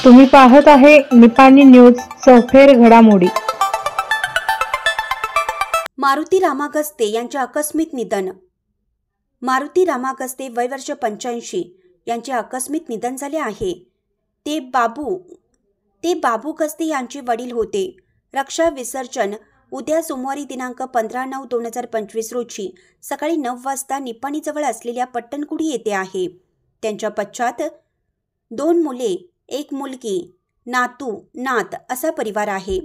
तुम्ही पाहत आहे निपाणी न्यूज सफेर घडामोडी। मारुती रामागस्ते यांचे आकस्मिक निधन। मारुती रामागस्ते वय वर्ष 85 यांचे आकस्मिक निधन झाले आहे। ते बाबू गस्ते यांचे वडील होते। रक्षा विसर्जन उद्या सोमवारी दिनांक 15/9/2025 रोजी सकाळी 9 वाजता निपाणीजवळ असलेल्या पट्टणकुडी येथे आहे। त्यांच्या पश्चात 2 मुले, 1 मुलगी, नातू नात असा परिवार आहे।